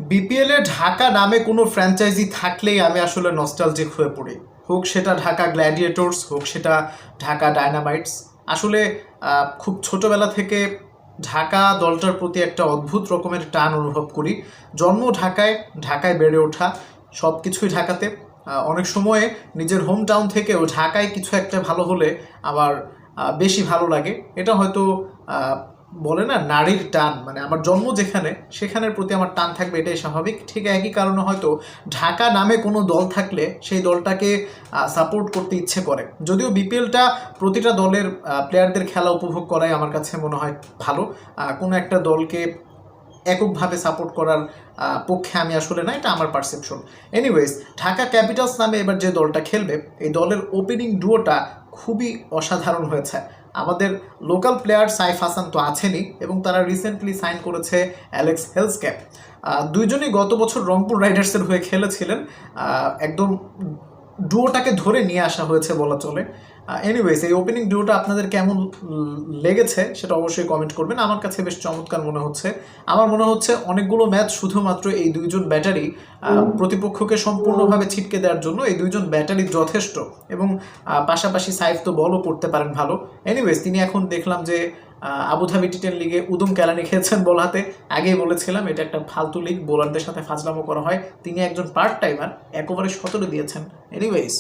বিপিএলে ঢাকা নামে কোনো ফ্র্যাঞ্চাইজি থাকলেই আমি আসলে নস্টালজিক হয়ে পড়ি। হোক সেটা ঢাকা গ্ল্যাডিয়েটর্স, হোক সেটা ঢাকা ডায়নামাইটস। আসলে খুব ছোটবেলা থেকে ঢাকা দলটার প্রতি একটা অদ্ভুত রকমের টান অনুভব করি। জন্ম ঢাকায়, ঢাকায় বেড়ে ওঠা, সব কিছুই ঢাকাতে। অনেক সময়ে নিজের হোম টাউন থেকেও ঢাকায় কিছু একটা ভালো হলে আমার বেশি ভালো লাগে। এটা হয়তো বলে না নারীর টান, মানে আমার জন্ম যেখানে সেখানের প্রতি আমার টান থাকবে, এটাই স্বাভাবিক। ঠিক একই কারণে হয়তো ঢাকা নামে কোনো দল থাকলে সেই দলটাকে সাপোর্ট করতে ইচ্ছে করে। যদিও বিপিএলটা প্রতিটা দলের প্লেয়ারদের খেলা উপভোগ করাই আমার কাছে মনে হয় ভালো। কোনো একটা দলকে এককভাবে সাপোর্ট করার পক্ষে আমি আসলে না, এটা আমার পারসেপশন। এনিওয়েজ, ঢাকা ক্যাপিটালস নামে এবার যে দলটা খেলবে, এই দলের ওপেনিং ডুয়োটা খুবই অসাধারণ হয়েছে। আমাদের লোকাল প্লেয়ার সাইফ হাসান তো আছেনই, এবং তারা রিসেন্টলি সাইন করেছে অ্যালেক্স হেলসক্যাপ। দুইজনই গত বছর রংপুর রাইডার্সের হয়ে খেলেছিলেন। একদম ডুয়োটাকে ধরে নিয়ে আসা হয়েছে বলা চলে। এনিওয়েজ, এই ওপেনিং ডুয়োটা আপনাদের কেমন লেগেছে সেটা অবশ্যই কমেন্ট করবেন। আমার কাছে বেশ চমৎকার মনে হচ্ছে। আমার মনে হচ্ছে অনেকগুলো ম্যাচ শুধুমাত্র এই দুইজন ব্যাটারি প্রতিপক্ষকে সম্পূর্ণভাবে ছিটকে দেওয়ার জন্য এই দুইজন ব্যাটারি যথেষ্ট, এবং পাশাপাশি সাইফ তো বলও করতে পারেন ভালো। এনিওয়েজ, তিনি এখন দেখলাম যে আবুধাবি টি10 লিগে উদুম কেলানি খেয়েছেন বল হাতে। আগেই বলেছিলাম এটা একটা ফালতু লিগ, বোলারদের সাথে ফাজলামো করা হয়। তিনি একজন পার্ট টাইমার, 1 ওভারে 17 দিয়েছেন। এনিওয়েজ,